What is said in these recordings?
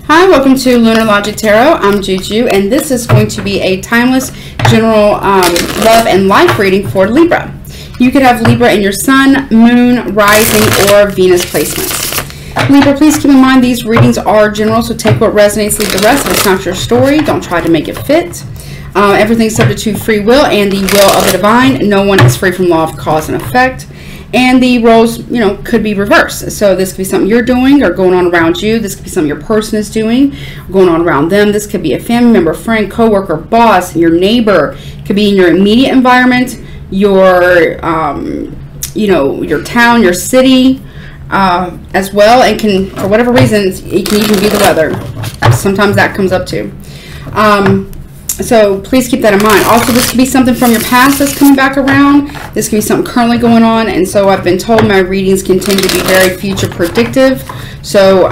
Hi, welcome to Lunar Logic Tarot. I'm Juju, and this is going to be a timeless general love and life reading for Libra. You could have Libra in your sun, moon, rising, or Venus placements. Libra, please keep in mind these readings are general, so take what resonates, leave the rest. If it's not your story, don't try to make it fit. Everything's subject to free will and the will of the divine. No one is free from law of cause and effect. And the roles, could be reversed. So this could be something you're doing or going on around you. This could be something your person is doing, going on around them. This could be a family member, friend, coworker, boss, your neighbor. It could be in your immediate environment, your, your town, your city, as well. And can, for whatever reason, it can even be the weather. Sometimes that comes up too. So please keep that in mind. Also, this could be something from your past that's coming back around. This could be something currently going on. And so I've been told my readings continue to be very future predictive. So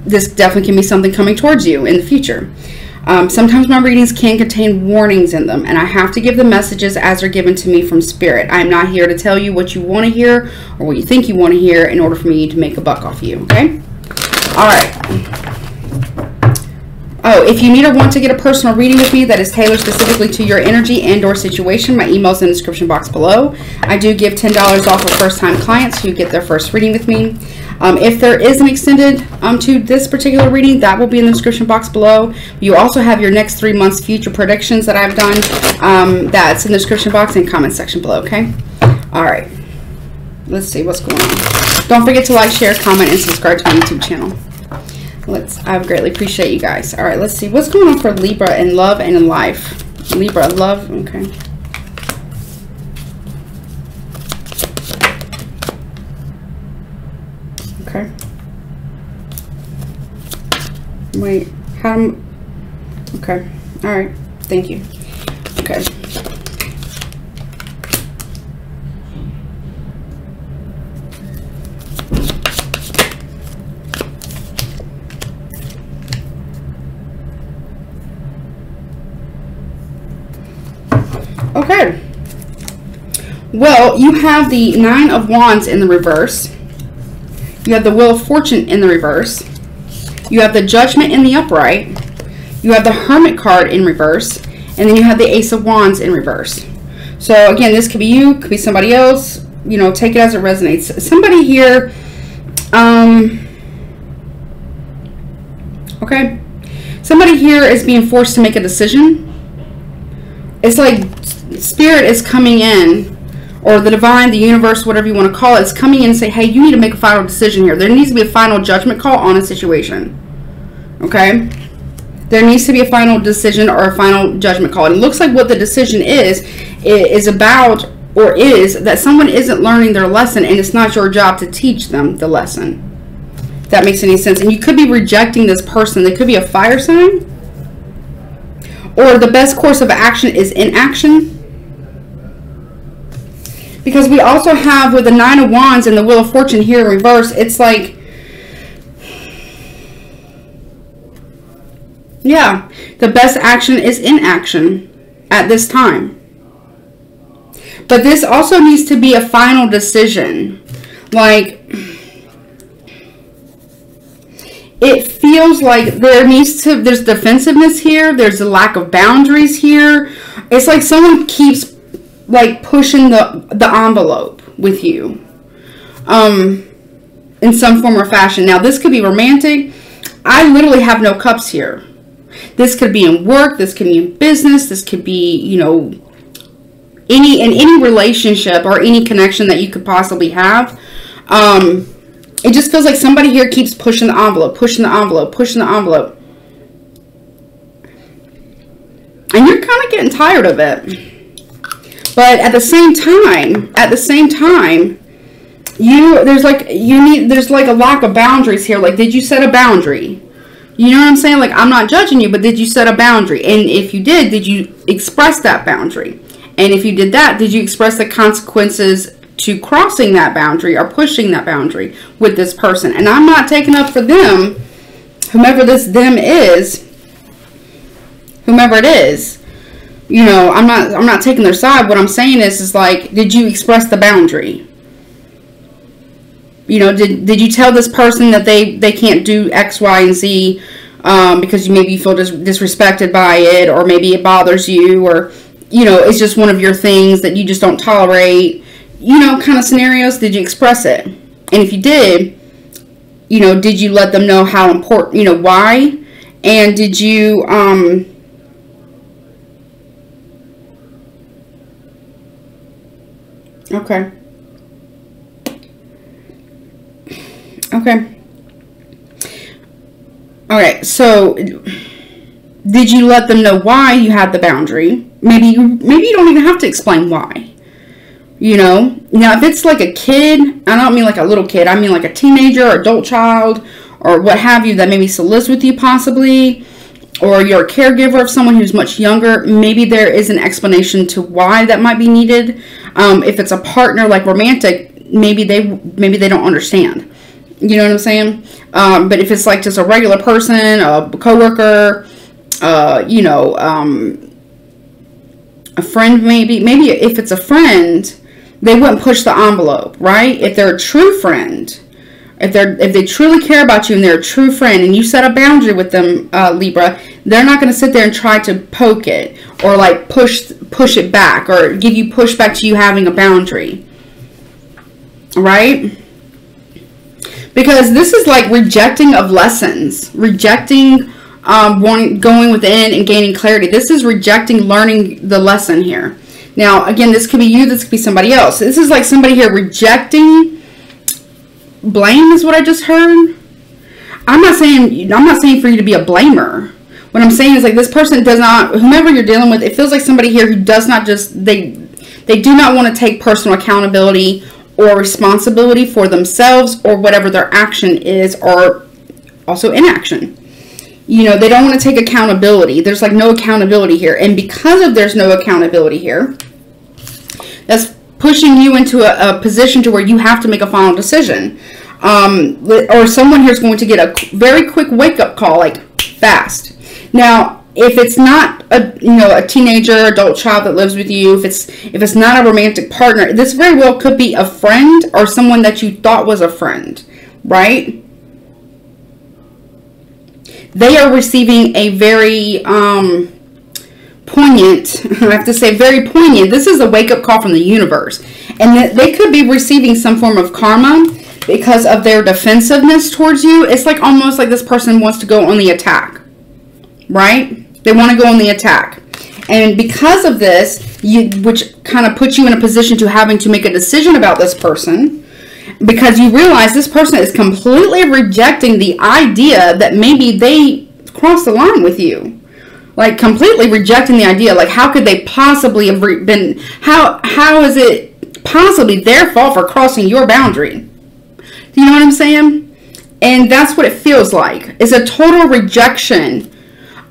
this definitely can be something coming towards you in the future. Sometimes my readings can contain warnings in them, and I have to give the messages as they're given to me from Spirit. I'm not here to tell you what you want to hear or what you think you want to hear in order for me to make a buck off you, okay? All right. Oh, if you need or want to get a personal reading with me that is tailored specifically to your energy and or situation, my email is in the description box below. I do give $10 off for first-time clients who get their first reading with me. If there is an extended to this particular reading, that will be in the description box below. You also have your next 3 months future predictions that I've done. That's in the description box and comment section below, okay? All right. Let's see what's going on. Don't forget to like, share, comment, and subscribe to my YouTube channel. I greatly appreciate you guys. All right, let's see what's going on for Libra in love and in life. Libra, love, okay. Okay. Wait, okay. All right, thank you. Okay. Okay, well, you have the Nine of Wands in the reverse. You have the Wheel of Fortune in the reverse. You have the Judgment in the upright. You have the Hermit card in reverse. And then you have the Ace of Wands in reverse. So, again, this could be you, could be somebody else. Take it as it resonates. Somebody here, okay. Somebody here is being forced to make a decision. It's like Spirit is coming in, or the divine, the universe, whatever you want to call it, is coming in and say, hey, you need to make a final decision here. There needs to be a final judgment call on a situation. Okay? There needs to be a final decision or a final judgment call. And it looks like what the decision is about, or is that someone isn't learning their lesson, and it's not your job to teach them the lesson. If that makes any sense. And you could be rejecting this person. They could be a fire sign. Or the best course of action is inaction. Because we also have with the Nine of Wands and the Wheel of Fortune here in reverse, it's like, yeah, the best action is inaction at this time. But this also needs to be a final decision. Like, it feels like there's defensiveness here. There's a lack of boundaries here. It's like someone keeps like pushing the envelope with you in some form or fashion. Now, this could be romantic. I literally have no cups here. This could be in work. This could be in business. This could be, any relationship or any connection that you could possibly have. It just feels like somebody here keeps pushing the envelope, pushing the envelope, pushing the envelope. And you're kind of getting tired of it. But at the same time, there's like a lack of boundaries here. Like, did you set a boundary? You know what I'm saying? Like, I'm not judging you, but did you set a boundary? And if you did you express that boundary? And if you did that, did you express the consequences to crossing that boundary or pushing that boundary with this person? And I'm not taking up for them, whomever this them is, whomever it is. I'm not taking their side. What I'm saying is like, did you express the boundary? Did you tell this person that they can't do X, Y, and Z because maybe you feel disrespected by it, or maybe it bothers you, or, you know, it's just one of your things that you just don't tolerate, you know, kind of scenarios. Did you express it? And if you did, you know, did you let them know how important, you know, why? And did you, okay. Okay. Alright, so did you let them know why you had the boundary? Maybe you don't even have to explain why. You know? Now, if it's like a kid, I don't mean like a little kid, I mean like a teenager or adult child or what have you that maybe still lives with you possibly, or you're a caregiver of someone who's much younger, maybe there is an explanation to why that might be needed. If it's a partner, like romantic, maybe they don't understand. You know what I'm saying? But if it's like just a regular person, a coworker, you know, a friend, maybe if it's a friend, they wouldn't push the envelope, right? If they're a true friend, if they truly care about you and they're a true friend, and you set a boundary with them, Libra, they're not going to sit there and try to poke it or like push it back or give you pushback to you having a boundary, right? Because this is like rejecting of lessons, rejecting going within and gaining clarity. This is rejecting learning the lesson here. Now, again, this could be you, this could be somebody else. This is like somebody here rejecting blame is what I just heard. I'm not saying for you to be a blamer. What I'm saying is like this person does not, whomever you're dealing with, it feels like somebody here who does not just, they do not want to take personal accountability or responsibility for themselves or whatever their action is, or also inaction. You know, they don't want to take accountability. There's like no accountability here. And because of there's no accountability here, that's pushing you into a position to where you have to make a final decision. Or someone here is going to get a very quick wake-up call, like fast. Now, if it's not a teenager, adult child that lives with you, if it's not a romantic partner, this very well could be a friend or someone that you thought was a friend, right? They are receiving a very poignant, I have to say very poignant. This is a wake-up call from the universe. And they could be receiving some form of karma because of their defensiveness towards you. It's like almost like this person wants to go on the attack, right? They want to go on the attack. And because of this, which kind of puts you in a position to having to make a decision about this person, because you realize this person is completely rejecting the idea that maybe they crossed the line with you. Like completely rejecting the idea. Like how could they possibly have been, how is it possibly their fault for crossing your boundary? Do you know what I'm saying? And that's what it feels like. It's a total rejection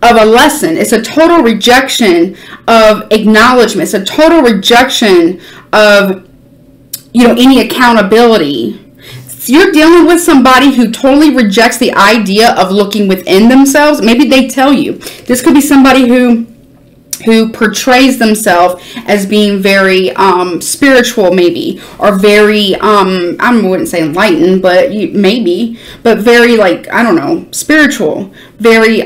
of a lesson. It's a total rejection of acknowledgement. It's a total rejection of, you know, any accountability. So you're dealing with somebody who totally rejects the idea of looking within themselves. Maybe they tell you. This could be somebody who portrays themselves as being very spiritual, maybe, or very I wouldn't say enlightened, but maybe, but very like, I don't know, spiritual, very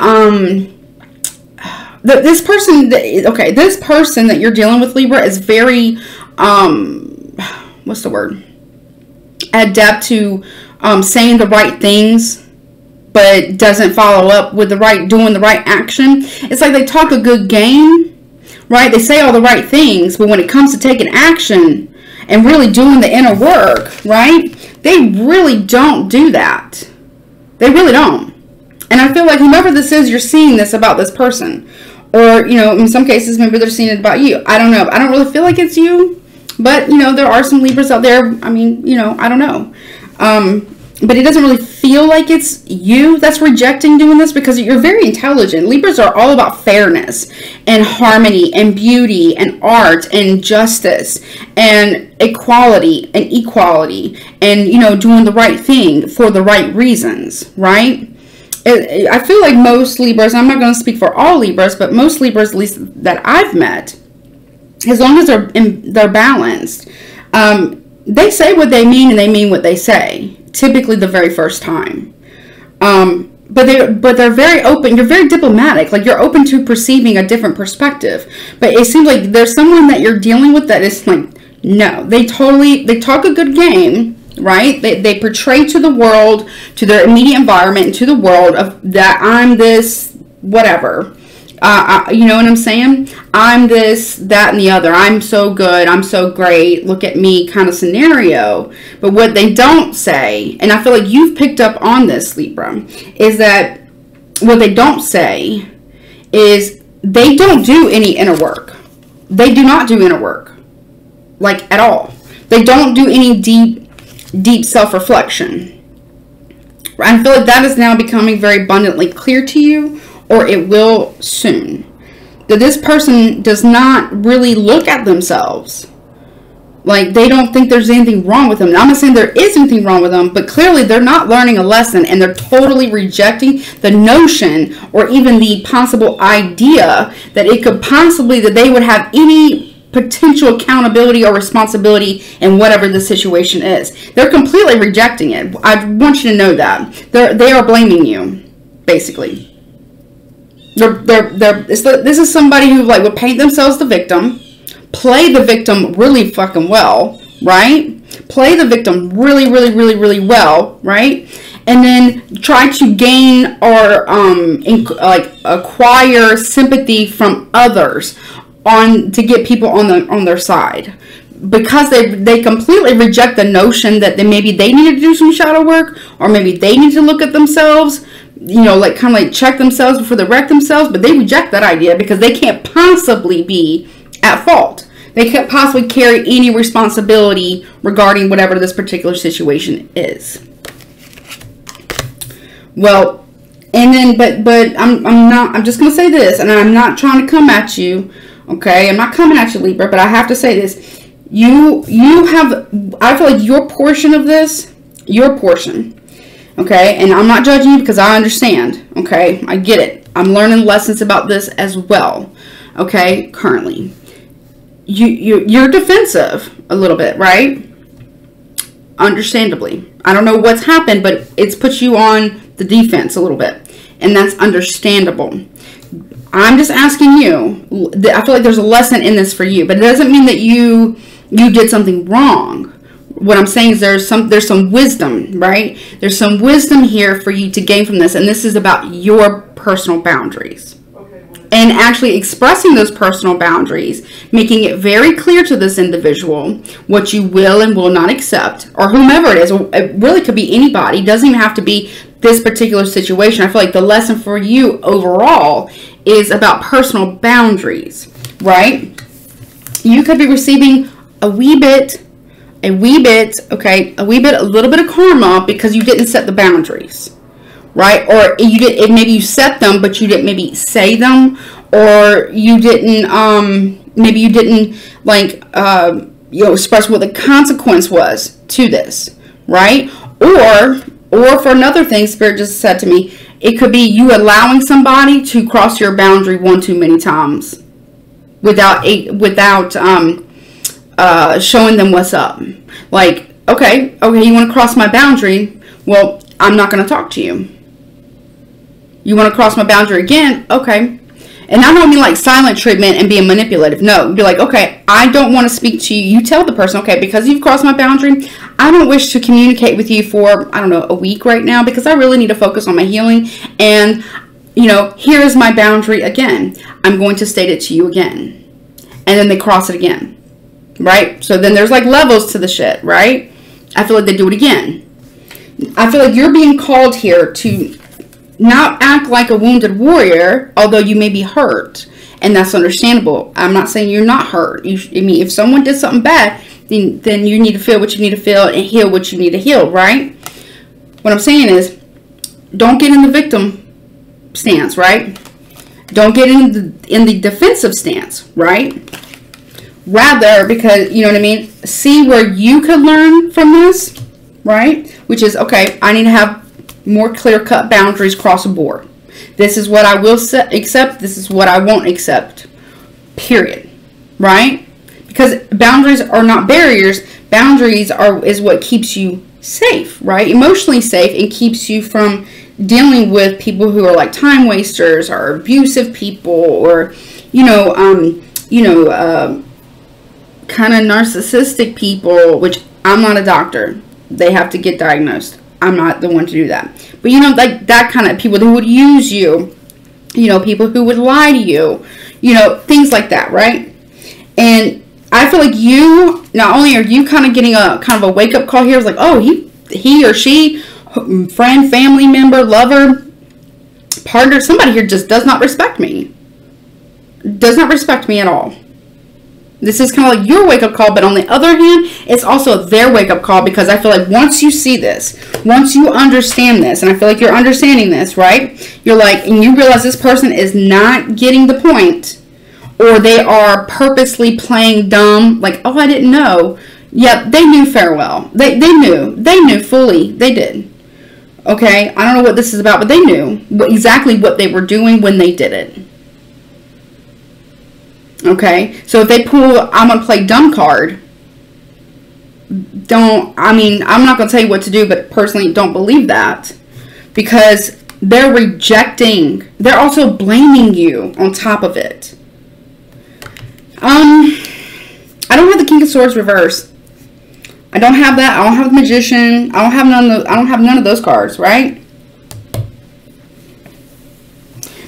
this person that you're dealing with, Libra, is very what's the word? Adept to saying the right things, but doesn't follow up with doing the right action. It's like they talk a good game, right? They say all the right things, but when it comes to taking action and really doing the inner work, right? They really don't do that. They really don't. And I feel like whomever this is, you're seeing this about this person. Or, you know, in some cases, maybe they're seeing it about you. I don't know. I don't really feel like it's you. But, you know, there are some Libras out there. I mean, you know, I don't know. But it doesn't really feel like it's you that's rejecting doing this, because you're very intelligent. Libras are all about fairness and harmony and beauty and art and justice and equality and you know, doing the right thing for the right reasons, right? I feel like most Libras, I'm not going to speak for all Libras, but most Libras, at least that I've met, as long as they're balanced, they say what they mean and they mean what they say, typically the very first time. but they're very open. You're very diplomatic. Like, you're open to perceiving a different perspective. But it seems like there's someone that you're dealing with that is like, no, they talk a good game, right? They portray to the world, to their immediate environment, and to the world of that I'm this, whatever. You know what I'm saying? I'm this, that, and the other. I'm so good. I'm so great. Look at me kind of scenario. But what they don't say, and I feel like you've picked up on this, Libra, is that what they don't say is they don't do any inner work. They do not do inner work. Like, at all. They don't do any deep self-reflection. I feel like that is now becoming very abundantly clear to you, or it will soon. That this person does not really look at themselves. Like, they don't think there's anything wrong with them. Now, I'm not saying there is anything wrong with them, but clearly they're not learning a lesson, and they're totally rejecting the notion or even the possible idea that it could possibly, that they would have any potential accountability or responsibility in whatever the situation is. They're completely rejecting it. I want you to know that. They are blaming you, basically. This is somebody who like would paint themselves the victim, play the victim really fucking well, right? Play the victim really, really, really, really well, right? And then try to gain or like acquire sympathy from others to get people on their side, because they completely reject the notion that maybe they need to do some shadow work, or maybe they need to look at themselves, you know, like kind of like check themselves before they wreck themselves. But they reject that idea because they can't possibly be at fault. They can't possibly carry any responsibility regarding whatever this particular situation is. Well, and then but I'm just gonna say this, and I'm not trying to come at you. Okay, I'm not coming at you, Libra, but I have to say this. You have, I feel like your portion of this, your portion, okay, and I'm not judging you because I understand, okay, I get it. I'm learning lessons about this as well, okay, currently. You're defensive a little bit, right? Understandably. I don't know what's happened, but it's put you on the defense a little bit, and that's understandable. I'm just asking you, I feel like there's a lesson in this for you, but it doesn't mean that you did something wrong. What I'm saying is there's some wisdom, right? There's some wisdom here for you to gain from this, and this is about your personal boundaries. And actually expressing those personal boundaries, making it very clear to this individual what you will and will not accept, or whomever it is. It really could be anybody. It doesn't even have to be this particular situation. I feel like the lesson for you overall is about personal boundaries, right? You could be receiving a little bit of karma because you didn't set the boundaries, right? Or maybe you set them, but you didn't maybe say them, or you didn't, maybe you didn't like, express what the consequence was to this, right? Or for another thing, Spirit just said to me, it could be you allowing somebody to cross your boundary one too many times without showing them what's up. Like, okay, you want to cross my boundary? Well, I'm not going to talk to you. You want to cross my boundary again? Okay. And I don't mean like silent treatment and being manipulative. No, be like, okay, I don't want to speak to you. You tell the person, okay, because you've crossed my boundary, I don't wish to communicate with you for, I don't know, a week right now, because I really need to focus on my healing. And, here is my boundary again. I'm going to state it to you again. And then they cross it again, right? So then there's like levels to the shit, right? I feel like they do it again. I feel like you're being called here to not act like a wounded warrior, although you may be hurt, and that's understandable. I'm not saying you're not hurt. If someone did something bad, then you need to feel what you need to feel and heal what you need to heal, right? What I'm saying is, don't get in the victim stance, right? Don't get in the defensive stance, right? Rather, because, you know what I mean, see where you could learn from this, right? Which is, okay, I need to have more clear-cut boundaries across the board. This is what I will accept. This is what I won't accept. Period. Right? Because boundaries are not barriers. Boundaries is what keeps you safe, right? Emotionally safe, and keeps you from dealing with people who are like time wasters or abusive people, or kind of narcissistic people, which I'm not a doctor. They have to get diagnosed. I'm not the one to do that. But like that kind of people who would use you, people who would lie to you, things like that, right? And I feel like you, not only are you kind of getting a kind of a wake up call here, it's like, oh, he or she, friend, family member, lover, partner, somebody here just does not respect me. Does not respect me at all. This is kind of like your wake-up call, but on the other hand, it's also their wake-up call, because I feel like once you see this, once you understand this, and I feel like you're understanding this, right? You're like, and you realize this person is not getting the point, or they are purposely playing dumb, like, oh, I didn't know. Yeah, they knew farewell. They knew fully. They did. Okay, I don't know what this is about, but they knew exactly what they were doing when they did it. Okay, so if they pull I'm gonna play dumb card, I'm not gonna tell you what to do, but personally don't believe that, because they're rejecting, they're also blaming you on top of it. I don't have the King of Swords reverse. I don't have that. I don't have the Magician. I don't have none of those cards, right?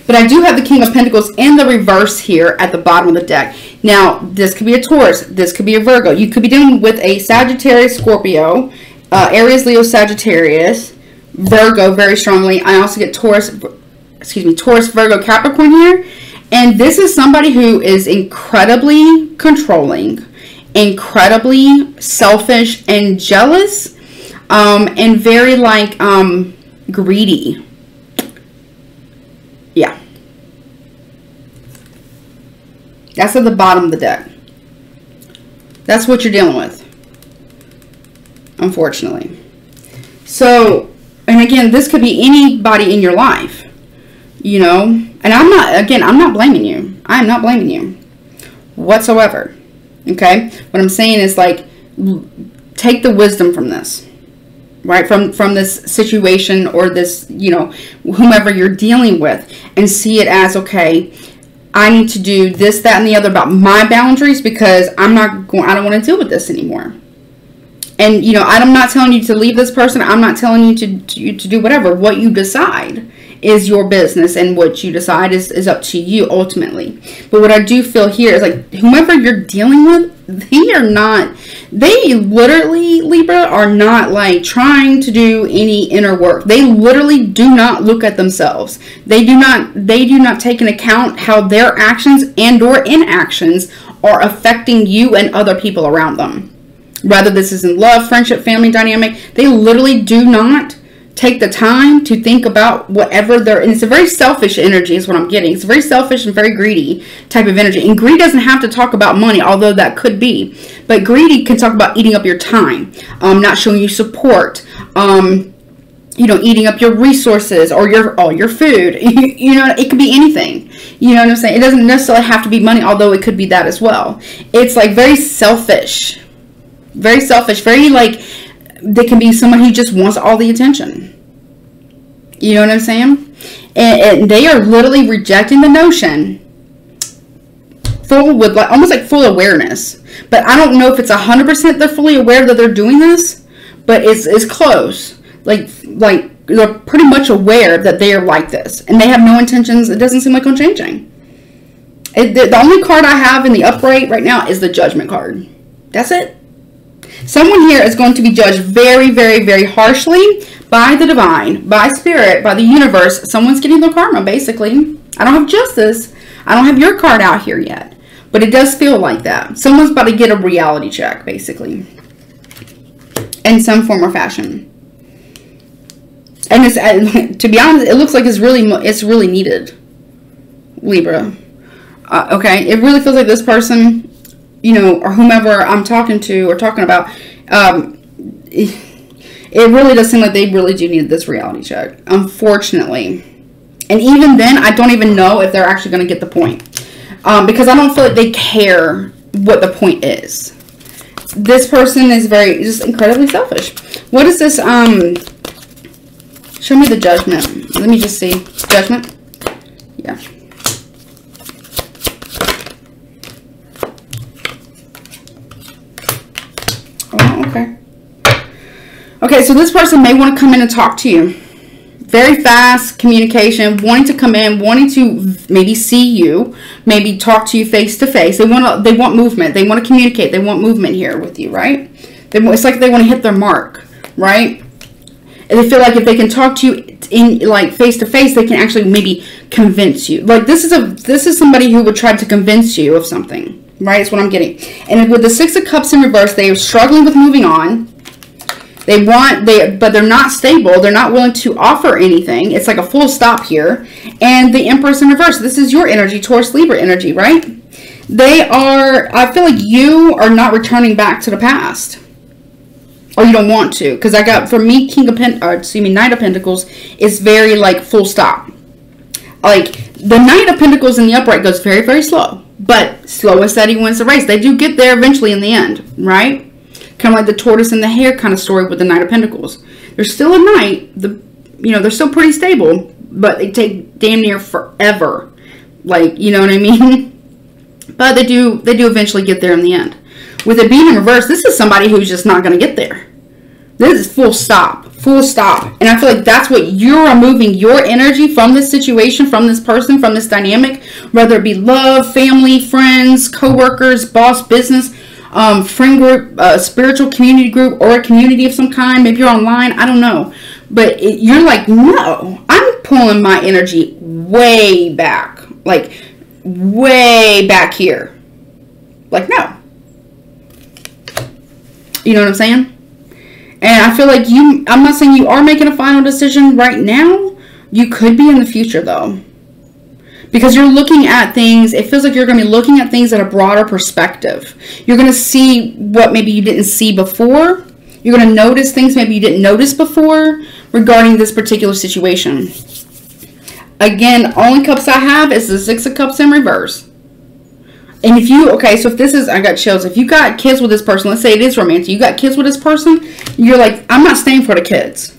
But I do have the King of Pentacles in the reverse here at the bottom of the deck. Now, this could be a Taurus. This could be a Virgo. You could be dealing with a Sagittarius, Scorpio, Aries, Leo, Sagittarius, Virgo very strongly. I also get Taurus, Virgo, Capricorn here. And this is somebody who is incredibly controlling, incredibly selfish and jealous, and very like greedy. Yeah. That's at the bottom of the deck. That's what you're dealing with, unfortunately. So, and again, this could be anybody in your life, and I'm not blaming you. I'm not blaming you whatsoever. Okay? What I'm saying is, like, take the wisdom from this. Right, from this situation, or this, whomever you're dealing with, and see it as, okay, I need to do this, that, and the other about my boundaries, because I don't want to deal with this anymore. And, I'm not telling you to leave this person. I'm not telling you to do whatever. What you decide is your business, and what you decide is up to you ultimately. But what I do feel here is, like, whomever you're dealing with, they literally, Libra, are not like trying to do any inner work. They literally do not look at themselves. They do not take into account how their actions and or inactions are affecting you and other people around them. Whether this is in love, friendship, family dynamic, they literally do not take the time to think about whatever and it's a very selfish energy is what I'm getting. It's very selfish and very greedy type of energy. And greed doesn't have to talk about money, although that could be. But greedy can talk about eating up your time, not showing you support, eating up your resources or all your food. It could be anything. You know what I'm saying? It doesn't necessarily have to be money, although it could be that as well. It's like very selfish. Very selfish. Very like, they can be someone who just wants all the attention. You know what I'm saying? And they are literally rejecting the notion, almost like full awareness. But I don't know if it's 100% they're fully aware that they're doing this, but it's close. Like they're pretty much aware that they are like this, and they have no intentions. It doesn't seem like on changing. The only card I have in the upright right now is the Judgment card. That's it. Someone here is going to be judged very, very, very harshly by the divine, by spirit, by the universe. Someone's getting their karma, basically. I don't have justice. I don't have your card out here yet. But it does feel like that. Someone's about to get a reality check, basically. In some form or fashion. And to be honest, it looks like it's really needed. Libra. Okay, it really feels like this person, or whomever I'm talking to or talking about, it really does seem like they really do need this reality check, unfortunately. And even then, I don't even know if they're actually going to get the point. Because I don't feel like they care what the point is. This person is just incredibly selfish. What is this Show me the Judgment. Let me just see. Judgment? Yeah. Oh, okay. Okay, so this person may want to come in and talk to you. Very fast communication, wanting to come in, wanting to maybe see you, maybe talk to you face to face. They want movement. They want to communicate. They want movement here with you, right? It's like they want to hit their mark, right? And they feel like if they can talk to you in like face to face, they can actually maybe convince you. Like this is somebody who would try to convince you of something, right? That's what I'm getting. And with the Six of Cups in reverse, they are struggling with moving on. But they're not stable. They're not willing to offer anything. It's like a full stop here. And the Empress in reverse. This is your energy, Taurus, Libra energy, right? I feel like you are not returning back to the past. Or you don't want to. Because I got, for me, Knight of Pentacles is very like full stop. Like the Knight of Pentacles in the upright goes very, very slow. But slow and steady wins the race. They do get there eventually in the end, right? Kind of like the tortoise and the hare kind of story with the Knight of Pentacles. They're still a knight. They're still pretty stable, but they take damn near forever. Like, you know what I mean? But they do eventually get there in the end. With it being in reverse, this is somebody who's just not going to get there. This is full stop. Full stop. And I feel like that's what you're removing your energy from this situation, from this person, from this dynamic, whether it be love, family, friends, co-workers, boss, business, friend group, spiritual community group, or a community of some kind. Maybe you're online. I don't know. But you're like, no, I'm pulling my energy way back. Like, way back here. Like, no. You know what I'm saying? And I feel like I'm not saying you are making a final decision right now. You could be in the future, though. Because you're looking at things, it feels like you're going to be looking at things at a broader perspective. You're going to see what maybe you didn't see before. You're going to notice things maybe you didn't notice before regarding this particular situation. Again, only cups I have is the Six of Cups in reverse. And if this is, I got chills. If you got kids with this person, let's say it is romantic. You got kids with this person, you're like, I'm not staying for the kids.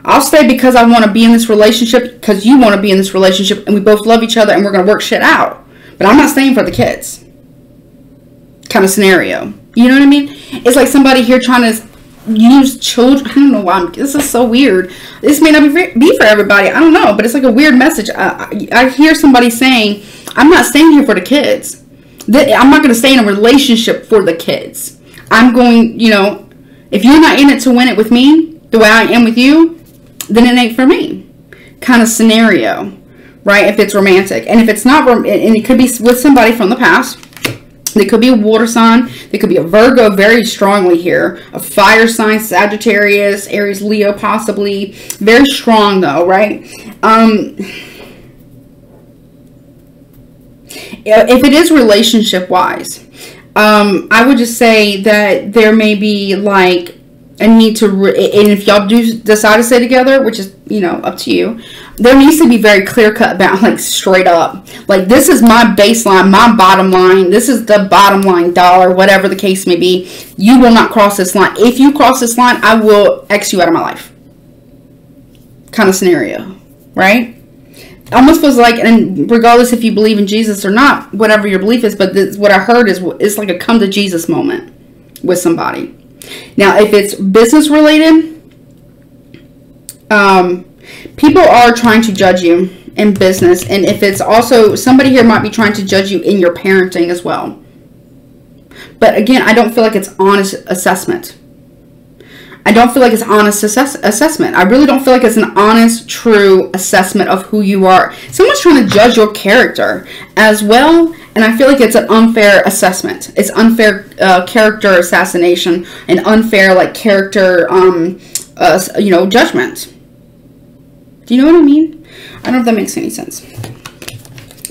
I'll stay because I want to be in this relationship, because you want to be in this relationship, and we both love each other, and we're going to work shit out. But I'm not staying for the kids. Kind of scenario. You know what I mean? It's like somebody here trying to use children. I don't know why. This is so weird. This may not be for everybody. I don't know. But it's like a weird message. I hear somebody saying, I'm not staying here for the kids. I'm not going to stay in a relationship for the kids. I'm going, if you're not in it to win it with me, the way I am with you, then it ain't for me, kind of scenario, right? If it's romantic. And if it's not, and it could be with somebody from the past. They could be a water sign. They could be a Virgo very strongly here. A fire sign, Sagittarius, Aries, Leo possibly. Very strong though, right? If it is relationship-wise, I would just say that there may be like a need to, and if y'all do decide to stay together, which is, up to you, there needs to be very clear-cut about, like, straight up. Like, this is my baseline, my bottom line. This is the bottom line dollar, whatever the case may be. You will not cross this line. If you cross this line, I will X you out of my life. Kind of scenario, right? Almost feels like, and regardless if you believe in Jesus or not, whatever your belief is, but what I heard is it's like a come to Jesus moment with somebody. Now, if it's business related, people are trying to judge you in business. And if it's also, somebody here might be trying to judge you in your parenting as well. But again, I don't feel like it's honest assessment. I don't feel like it's honest assessment. I really don't feel like it's an honest, true assessment of who you are. Someone's trying to judge your character as well, and I feel like it's an unfair assessment. It's unfair character assassination and unfair like character, judgment. Do you know what I mean? I don't know if that makes any sense.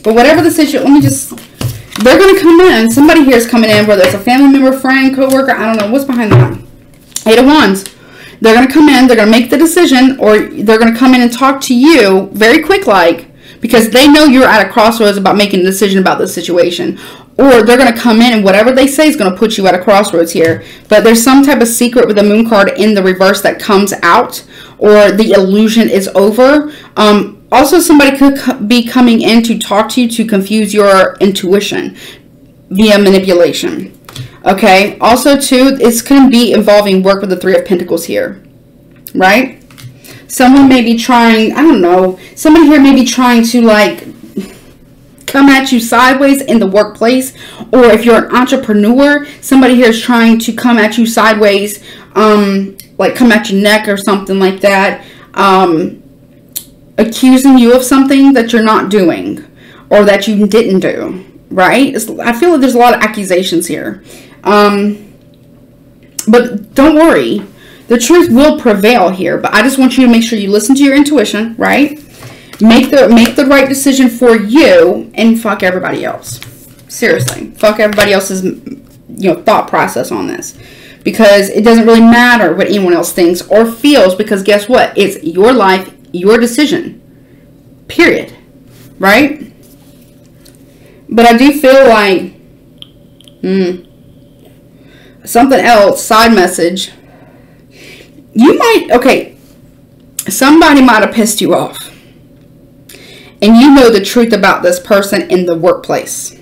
But whatever the situation, they're going to come in. Somebody here is coming in, whether it's a family member, friend, co-worker, I don't know. What's behind them? Eight of Wands. They're going to come in, they're going to make the decision, or they're going to come in and talk to you very quick because they know you're at a crossroads about making a decision about this situation. Or they're going to come in and whatever they say is going to put you at a crossroads here. But there's some type of secret with the Moon card in the reverse that comes out. or the illusion is over. Also, somebody could be coming in to talk to you to confuse your intuition via manipulation. Okay. Also, too, it's going to be involving work with the Three of Pentacles here, right? Someone may be trying, I don't know, somebody here may be trying to like come at you sideways in the workplace, or if you're an entrepreneur, somebody here is trying to come at you sideways, like come at your neck or something like that, accusing you of something that you're not doing or that you didn't do, right? I feel like there's a lot of accusations here, but don't worry, the truth will prevail here. But I just want you to make sure you listen to your intuition, right? Make the right decision for you, and fuck everybody else. Seriously, fuck everybody else's, thought process on this, because it doesn't really matter what anyone else thinks or feels, because guess what? It's your life, your decision. Period. Right? But I do feel like something else, side message. You might, okay, somebody might have pissed you off. And you know the truth about this person in the workplace.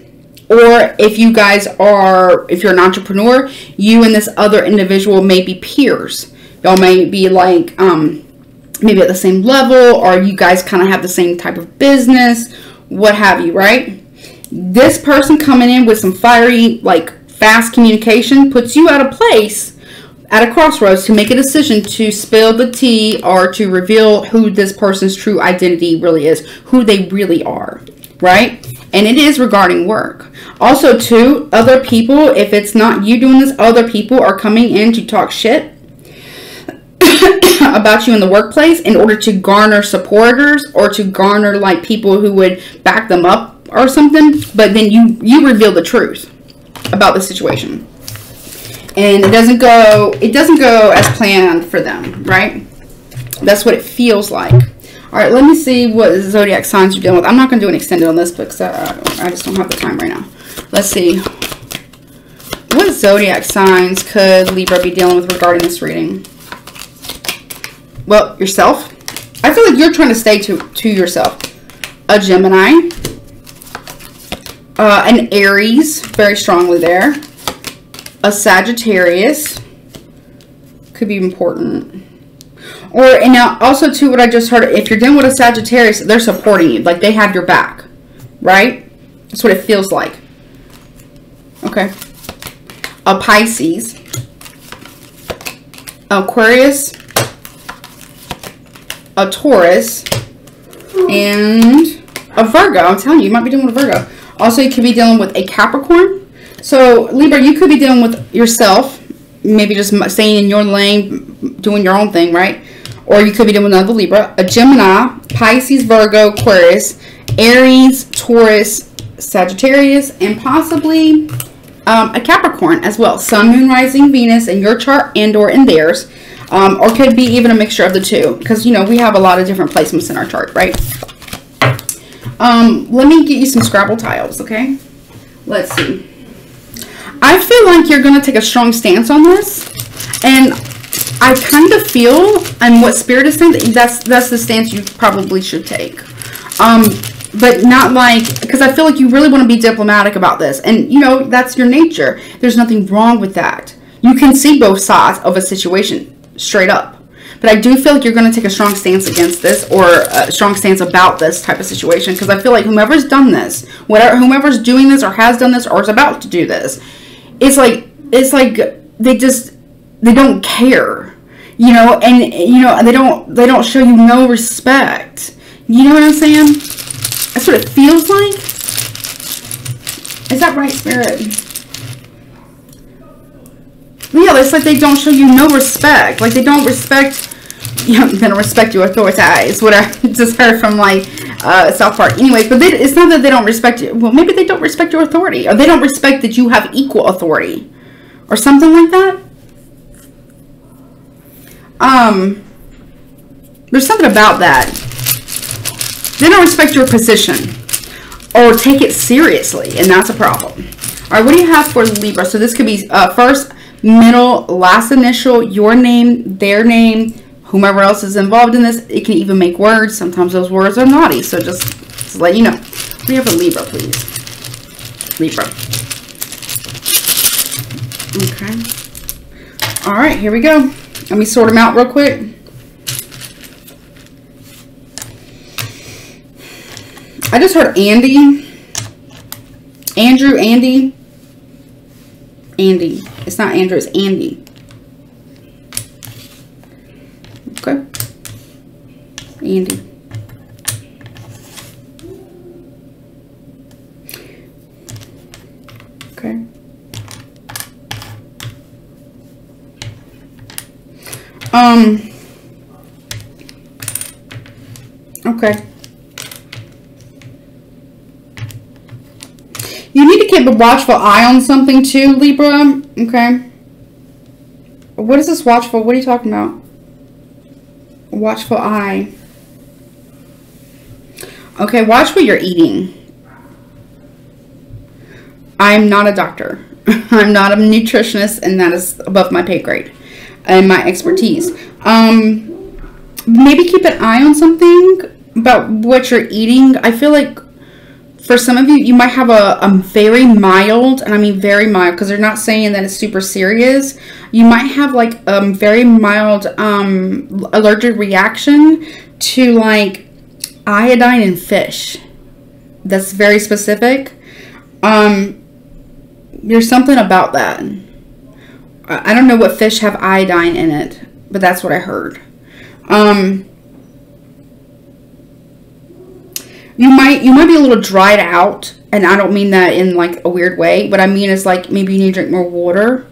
Or if you guys are, if you're an entrepreneur, you and this other individual may be peers. Y'all may be like, maybe at the same level, or you guys kind of have the same type of business, what have you, right? This person coming in with some fiery, like fast communication puts you at a place, at a crossroads, to make a decision to spill the tea or to reveal who this person's true identity really is, who they really are, right? And it is regarding work. Also, too, other people, if it's not you doing this, other people are coming in to talk shit about you in the workplace in order to garner supporters or to garner like people who would back them up or something. But then you reveal the truth about the situation. And it doesn't go as planned for them, right? That's what it feels like. All right, let me see what zodiac signs you're dealing with. I'm not going to do an extended on this because I just don't have the time right now. Let's see. What zodiac signs could Libra be dealing with regarding this reading? Well, yourself. I feel like you're trying to stay to yourself. A Gemini. An Aries, very strongly there. A Sagittarius could be important. And now also too, what I just heard, if you're dealing with a Sagittarius, they're supporting you, like they have your back, right? That's what it feels like. Okay. A Pisces, Aquarius, a Taurus, and a Virgo. I'm telling you, you might be dealing with a Virgo. Also, you could be dealing with a Capricorn. So, Libra, you could be dealing with yourself, maybe just staying in your lane, doing your own thing, right? Or you could be dealing with another Libra, a Gemini, Pisces, Virgo, Aquarius, Aries, Taurus, Sagittarius, and possibly a Capricorn as well. Sun, Moon, Rising, Venus in your chart and or in theirs. Or could be even a mixture of the two, because, we have a lot of different placements in our chart, right? Let me get you some Scrabble tiles, okay? Let's see. I feel like you're going to take a strong stance on this, and I kind of feel, and what Spirit is saying, that's the stance you probably should take. But not like, because I feel like you really want to be diplomatic about this, and that's your nature. There's nothing wrong with that. You can see both sides of a situation straight up. But I do feel like you're going to take a strong stance against this, or a strong stance about this type of situation, because I feel like whomever's done this, whomever's doing this or has done this or is about to do this, it's like they don't care, and they don't show you no respect. You know what I'm saying? That's what it feels like. Is that right, Spirit? Yeah, it's like they don't show you no respect. Like they don't respect. They don't respect your authority. Is what I just heard from like South Park. Anyways, but it's not that they don't respect you. Well, maybe they don't respect your authority, or they don't respect that you have equal authority, or something like that. There's something about that. They don't respect your position or take it seriously, and that's a problem. All right, what do you have for Libra? So this could be first, middle, last initial, your name, their name, whomever else is involved in this. It can even make words. Sometimes those words are naughty. So just to let you know. We have a Libra, please. Libra. Okay. All right, here we go. Let me sort them out real quick. I just heard Andy. Andrew, Andy. Andy. It's not Andrew, it's Andy. Okay. Andy. Okay. Okay. You need to keep a watchful eye on something too, Libra. Okay. What is this watchful? What are you talking about? A watchful eye. Okay, watch what you're eating. I'm not a doctor. I'm not a nutritionist, and that is above my pay grade and my expertise. Maybe keep an eye on something about what you're eating. I feel like for some of you, you might have a very mild, and I mean very mild, because they're not saying that it's super serious. You might have like a very mild allergic reaction to like iodine in fish. That's very specific. There's something about that. I don't know what fish have iodine in it, but that's what I heard. You might be a little dried out, and I don't mean that in like a weird way. What I mean is like maybe you need to drink more water.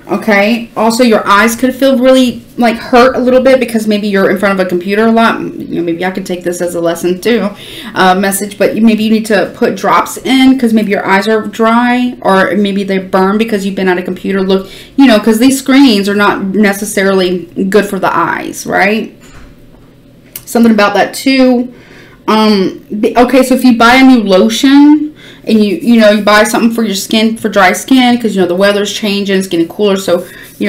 Okay. Also, your eyes could feel really like hurt a little bit because maybe you're in front of a computer a lot. You know, maybe I could take this as a lesson too, message. But maybe you need to put drops in because maybe your eyes are dry, or maybe they burn because you've been at a computer. Look, you know, because these screens are not necessarily good for the eyes, right? Something about that too. Okay, so if you buy a new lotion and you buy something for your skin, for dry skin, because the weather's changing, it's getting cooler, so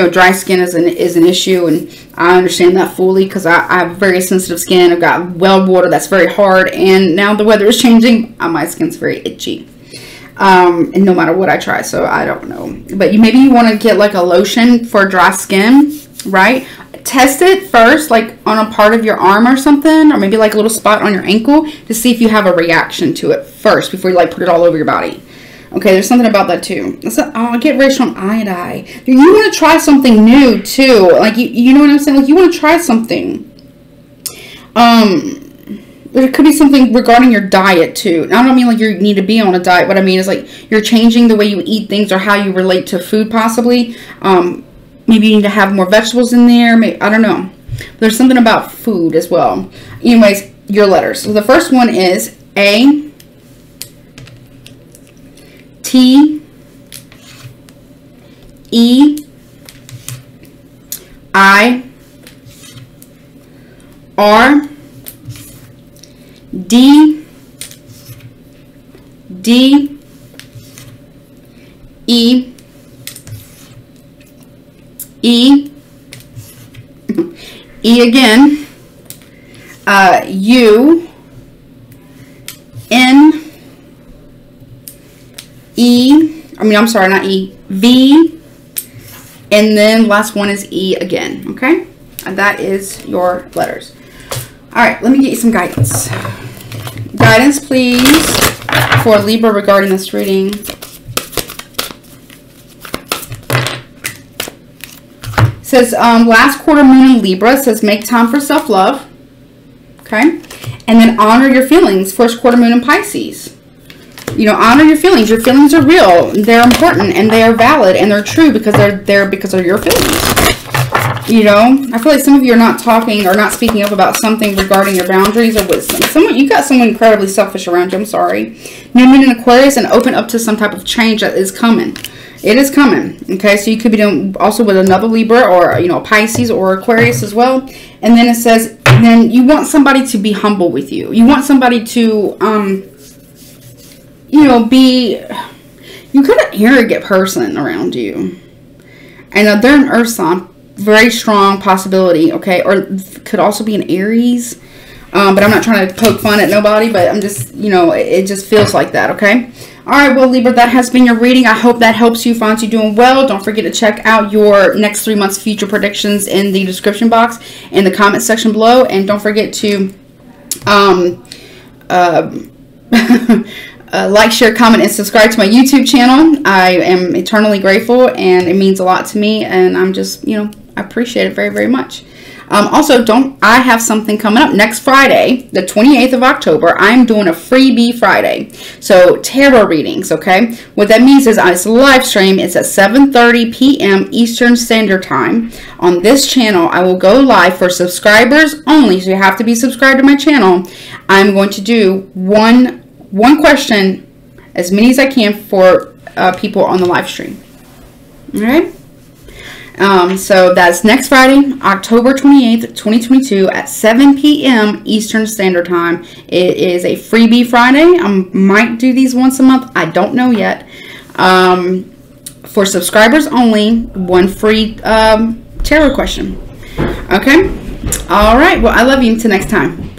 dry skin is an issue, and I understand that fully because I have very sensitive skin. I've got well water that's very hard, and now the weather is changing. My skin's very itchy, and no matter what I try, so I don't know. But maybe you want to get like a lotion for dry skin, right? Test it first, like on a part of your arm or something, or maybe like a little spot on your ankle, to see if you have a reaction to it first before you like put it all over your body. Okay, there's something about that too. I'll get rich on iodine. You want to try something new too, like you know what I'm saying? Like you want to try something. There could be something regarding your diet too. I don't mean like you need to be on a diet. What I mean is like you're changing the way you eat things or how you relate to food possibly. Maybe you need to have more vegetables in there. Maybe, I don't know. There's something about food as well. Anyways, your letters. So the first one is A, T, E, I, R, D, D, E, E, E again, U, N, E, I'm sorry, not E, V, and then last one is E again, okay? And that is your letters. All right, let me get you some guidance. Guidance, please, for Libra regarding this reading. Says last quarter moon in Libra, says make time for self-love, okay, and then honor your feelings. First quarter moon in Pisces, honor your feelings. Your feelings are real, they're important, and they are valid, and they're true because they're there because of your feelings. I feel like some of you are not talking or not speaking up about something regarding your boundaries or wisdom. You got someone incredibly selfish around you. I'm sorry. New moon in Aquarius, and open up to some type of change that is coming. It is coming, okay? So you could be doing also with another Libra or, a Pisces or Aquarius as well. And then it says, then you want somebody to be humble with you. You want somebody to, you got an arrogant person around you. And they're an earth sign. very strong possibility, okay? Or could also be an Aries. But I'm not trying to poke fun at nobody, but I'm just, you know, it just feels like that, okay? All right, well, Libra, that has been your reading. I hope that helps you, finds you doing well. Don't forget to check out your next 3 months future predictions in the description box in the comment section below. And don't forget to like, share, comment, and subscribe to my YouTube channel. I am eternally grateful, and it means a lot to me, and I'm just, you know, I appreciate it very, very much. Also, I have something coming up next Friday, the 28th of October. I'm doing a freebie Friday. So, tarot readings, okay? What that means is it's a live stream. It's at 7:30 p.m. Eastern Standard Time. On this channel, I will go live for subscribers only. So, you have to be subscribed to my channel. I'm going to do one question, as many as I can, for people on the live stream. All right? So that's next Friday, October 28th, 2022 at 7 p.m. Eastern Standard Time. It is a freebie Friday. I might do these once a month. I don't know yet. For subscribers only, one free tarot question. Okay? All right. Well, I love you. Until next time.